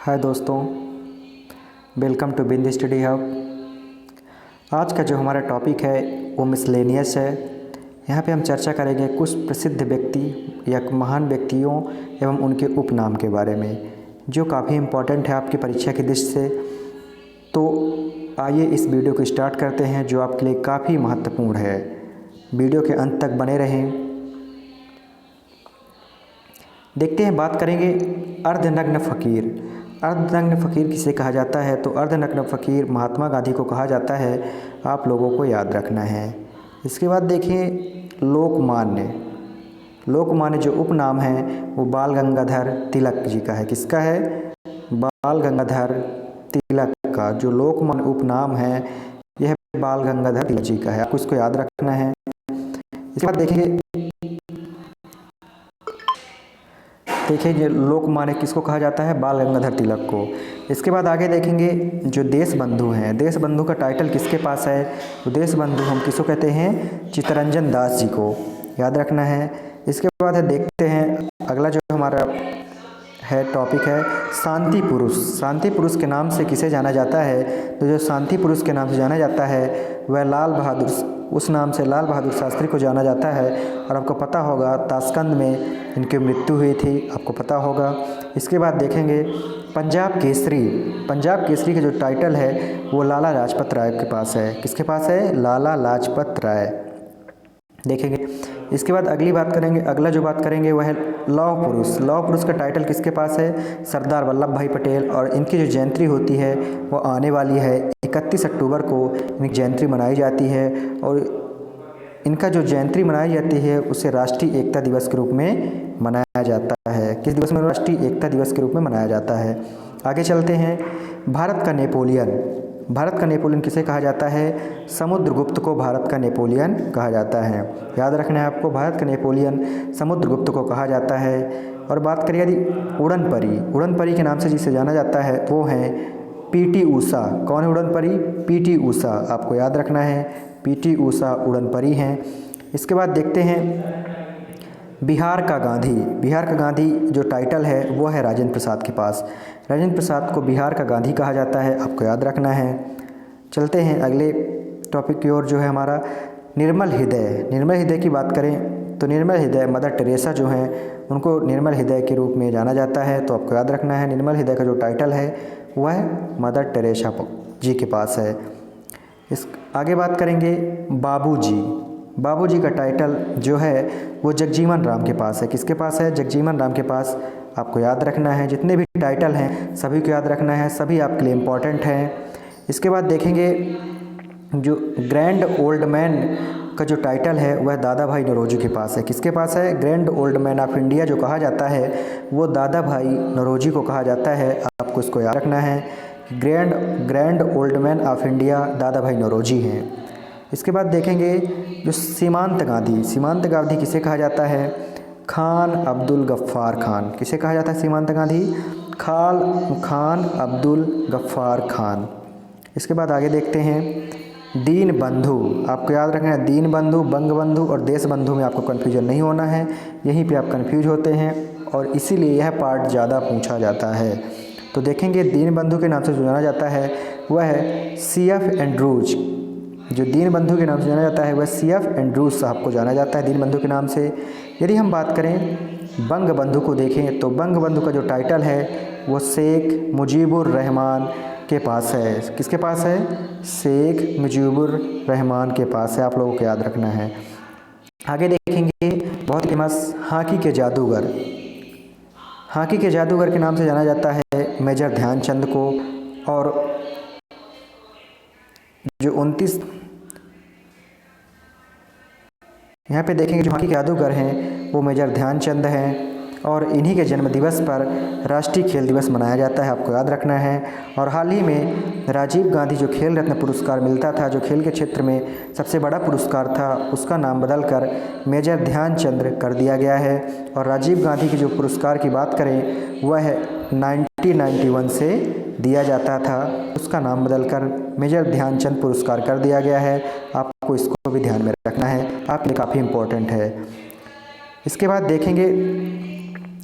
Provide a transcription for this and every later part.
हाय दोस्तों, welcome to Bindi study hub. आज का जो हमारा टॉपिक है वो मिसलेनियस है। यहाँ पे हम चर्चा करेंगे कुछ प्रसिद्ध व्यक्ति या महान व्यक्तियों एवं उनके उपनाम के बारे में, जो काफ़ी इम्पोर्टेंट है आपकी परीक्षा की दृष्टि से। तो आइए इस वीडियो को स्टार्ट करते हैं, जो आपके लिए काफ़ी महत्वपूर्ण है। वीडियो के अंत तक बने रहें। देखते हैं, बात करेंगे अर्धनग्न फ़कीर। अर्धनग्न फ़कीर किसे कहा जाता है? तो अर्धनग्न फ़कीर महात्मा गांधी को कहा जाता है, आप लोगों को याद रखना है। इसके बाद देखिए लोकमान्य। लोकमान्य जो उपनाम है वो बाल गंगाधर तिलक जी का है। किसका है? बाल गंगाधर तिलक का जो लोकमान्य उपनाम है यह बाल गंगाधर तिलक जी का है, आपको इसको याद रखना है। इसके बाद देखिए ये लोकमान्य किसको कहा जाता है? बाल गंगाधर तिलक को। इसके बाद आगे देखेंगे जो देश बंधु हैं। देश बंधु का टाइटल किसके पास है? तो देश बंधु हम किसको कहते हैं? चित्तरंजन दास जी को याद रखना है। इसके बाद देखते हैं अगला जो हमारा है टॉपिक है शांति पुरुष। शांति पुरुष के नाम से किसे जाना जाता है? तो जो शांति पुरुष के नाम से जाना जाता है वह लाल बहादुर, उस नाम से लाल बहादुर शास्त्री को जाना जाता है। और आपको पता होगा ताशकंद में इनकी मृत्यु हुई थी, आपको पता होगा। इसके बाद देखेंगे पंजाब केसरी। पंजाब केसरी का जो टाइटल है वो लाला लाजपत राय के पास है। किसके पास है? लाला लाजपत राय देखेंगे। इसके बाद अगला जो बात करेंगे वह है लौह पुरुष। लौह पुरुष का टाइटल किसके पास है? सरदार वल्लभ भाई पटेल। और इनकी जो जयंती होती है वो आने वाली है 31 अक्टूबर को इनकी जयंती मनाई जाती है। और इनका जो जयंती मनाई जाती है उसे राष्ट्रीय एकता दिवस के रूप में मनाया जाता है। किस दिवस में? राष्ट्रीय एकता दिवस के रूप में मनाया जाता है। आगे चलते हैं भारत का नेपोलियन। भारत का नेपोलियन किसे कहा जाता है? समुद्रगुप्त को भारत का नेपोलियन कहा जाता है। याद रखना है आपको, भारत का नेपोलियन समुद्रगुप्त को कहा जाता है। और बात करिए यदि उड़न परी। उड़न परी के नाम से जिसे जाना जाता है वो है पीटी ऊषा। कौन है उड़न परी? पीटी ऊषा, आपको याद रखना है, पीटी ऊषा उड़न परी हैं। इसके बाद देखते हैं बिहार का गांधी। बिहार का गांधी जो टाइटल है वो है राजेंद्र प्रसाद के पास। राजेंद्र प्रसाद को बिहार का गांधी कहा जाता है, आपको याद रखना है। चलते हैं अगले टॉपिक की ओर, जो है हमारा निर्मल हृदय। निर्मल हृदय की बात करें तो निर्मल हृदय मदर टेरेसा जो हैं उनको निर्मल हृदय के रूप में जाना जाता है, तो आपको याद रखना है। निर्मल हृदय का जो टाइटल है वह मदर टेरेसा जी के पास है। इस आगे बात करेंगे बाबूजी। बाबूजी का टाइटल जो है वो जगजीवन राम के पास है। किसके पास है? जगजीवन राम के पास, आपको याद रखना है। जितने भी टाइटल हैं सभी को याद रखना है, सभी आपके लिए इम्पॉर्टेंट हैं। इसके बाद देखेंगे जो ग्रैंड ओल्ड मैन का जो टाइटल है वह दादा भाई नौरोजी के पास है। किसके पास है? Grand old man of India जो कहा जाता है वो दादा भाई नौरोजी को कहा जाता है, आपको इसको याद रखना है। Grand old man of India दादा भाई नौरोजी हैं। इसके बाद देखेंगे जो सीमांत गांधी। सीमांत गांधी किसे कहा जाता है? खान अब्दुल गफ्फार खान। किसे कहा जाता है सीमांत गांधी? खान अब्दुल गफ्फार खान। इसके बाद आगे देखते हैं दीन बंधु। आपको याद रखना है दीन बंधु, बंग बंधु और देश बंधु में आपको कन्फ्यूजन नहीं होना है, यहीं पे आप कन्फ्यूज होते हैं और इसीलिए यह पार्ट ज़्यादा पूछा जाता है। तो देखेंगे दीन बंधु के नाम से जो जाना जाता है वह है CF एंड्रूज। जो दीन बंधु के नाम से जाना जाता है वह CF एंड्रूज साहब को जाना जाता है दीन बंधु के नाम से। यदि हम बात करें बंग बंधु को देखें तो बंग बंधु का जो टाइटल है वो शेख मुजीबुर रहमान के पास है। किसके पास है? शेख मुजीबुर रहमान के पास है, आप लोगों को याद रखना है। आगे देखेंगे बहुत फेमस हॉकी के जादूगर। हॉकी के जादूगर के नाम से जाना जाता है मेजर ध्यानचंद को। और जो 29 यहाँ पे देखेंगे जो हॉकी के जादूगर हैं वो मेजर ध्यानचंद हैं। और इन्हीं के जन्म दिवस पर राष्ट्रीय खेल दिवस मनाया जाता है, आपको याद रखना है। और हाल ही में राजीव गांधी जो खेल रत्न पुरस्कार मिलता था, जो खेल के क्षेत्र में सबसे बड़ा पुरस्कार था, उसका नाम बदलकर मेजर ध्यानचंद कर दिया गया है। और राजीव गांधी के जो पुरस्कार की बात करें वह 1991 से दिया जाता था, उसका नाम बदलकर मेजर ध्यानचंद पुरस्कार कर दिया गया है, आपको इसको भी ध्यान में रखना है, आपके लिए काफ़ी इम्पोर्टेंट है। इसके बाद देखेंगे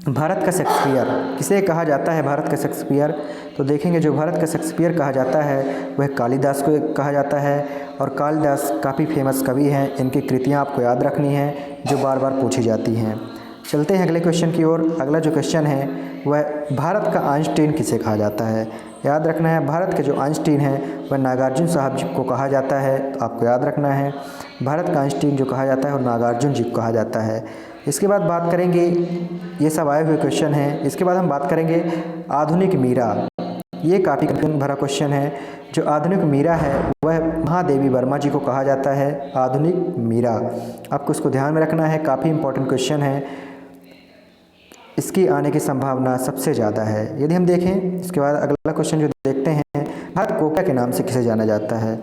भारत का शेक्सपियर किसे कहा जाता है? भारत का शेक्सपियर तो देखेंगे जो भारत का शेक्सपियर कहा जाता है वह कालिदास को कहा जाता है। और कालिदास काफ़ी फेमस कवि हैं, इनकी कृतियाँ आपको याद रखनी हैं जो बार बार पूछी जाती हैं। चलते हैं अगले क्वेश्चन की ओर। अगला जो क्वेश्चन है वह भारत का आइंस्टीन किसे कहा जाता है? याद रखना है भारत के जो आइंस्टीन हैं वह नागार्जुन साहब जी को कहा जाता है, तो आपको याद रखना है भारत का आइंस्टीन जो कहा जाता है वो नागार्जुन जी को कहा जाता है। इसके बाद बात करेंगे, ये सब आए हुए क्वेश्चन हैं। इसके बाद हम बात करेंगे आधुनिक मीरा। ये काफ़ी कंफ्यूजन भरा क्वेश्चन है। जो आधुनिक मीरा है वह महादेवी वर्मा जी को कहा जाता है। आधुनिक मीरा, आपको इसको ध्यान में रखना है, काफ़ी इंपॉर्टेंट क्वेश्चन है, इसकी आने की संभावना सबसे ज़्यादा है। यदि हम देखें इसके बाद अगला क्वेश्चन जो देखते हैं, भारत कोकिला के नाम से किसे जाना जाता है?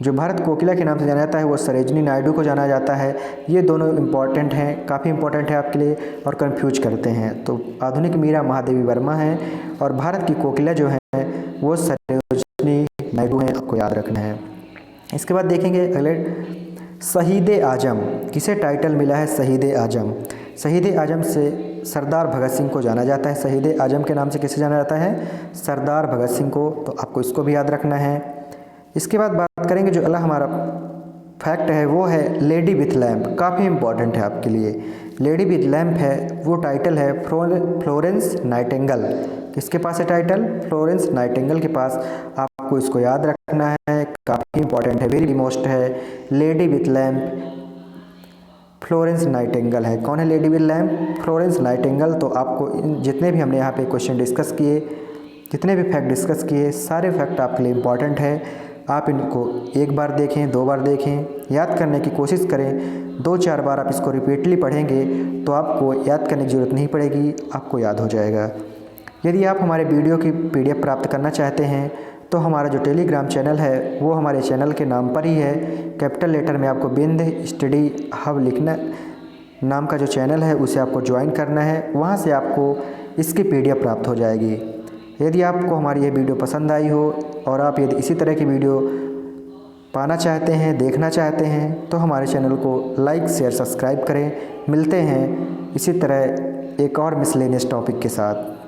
जो भारत कोकिला के नाम से जाना जाता है वो सरोजिनी नायडू को जाना जाता है। ये दोनों इंपॉर्टेंट हैं, काफ़ी इंपॉर्टेंट है आपके लिए और कंफ्यूज करते हैं। तो आधुनिक मीरा महादेवी वर्मा है और भारत की कोकिला जो है वो सरोजिनी नायडू हैं, आपको याद रखना है। इसके बाद देखेंगे अगले, शहीद आजम किसे टाइटल मिला है? शहीद आजम, शहीद आजम से सरदार भगत सिंह को जाना जाता है। शहीद आजम के नाम से किसे जाना जाता है? सरदार भगत सिंह को, तो आपको इसको भी याद रखना है। इसके बाद बात करेंगे जो अगला हमारा फैक्ट है वो है लेडी विथ लैम्प, काफ़ी इंपॉर्टेंट है आपके लिए। लेडी विथ लैम्प है वो टाइटल है फ्लोरेंस नाइटिंगेल। किसके पास है टाइटल? फ्लोरेंस नाइटिंगेल के पास। आपको इसको याद रखना है, काफ़ी इंपॉर्टेंट है, वेरी मोस्ट है। Lady with lamp Florence Nightingale है। कौन है lady with lamp? Florence Nightingale. तो आपको जितने भी हमने यहाँ पे क्वेश्चन डिस्कस किए, जितने भी फैक्ट डिस्कस किए, सारे फैक्ट आपके लिए इंपॉर्टेंट है। आप इनको एक बार देखें, 2 बार देखें, याद करने की कोशिश करें। 2-4 बार आप इसको रिपीटली पढ़ेंगे तो आपको याद करने की ज़रूरत नहीं पड़ेगी, आपको याद हो जाएगा। यदि आप हमारे वीडियो की PDF प्राप्त करना चाहते हैं तो हमारा जो टेलीग्राम चैनल है वो हमारे चैनल के नाम पर ही है। कैपिटल लेटर में आपको बिंद स्टडी हब लिखना नाम का जो चैनल है उसे आपको ज्वाइन करना है, वहाँ से आपको इसकी PDF प्राप्त हो जाएगी। यदि आपको हमारी ये वीडियो पसंद आई हो और आप यदि इसी तरह की वीडियो पाना चाहते हैं, देखना चाहते हैं, तो हमारे चैनल को लाइक शेयर सब्सक्राइब करें। मिलते हैं इसी तरह एक और मिसलेनियस टॉपिक के साथ।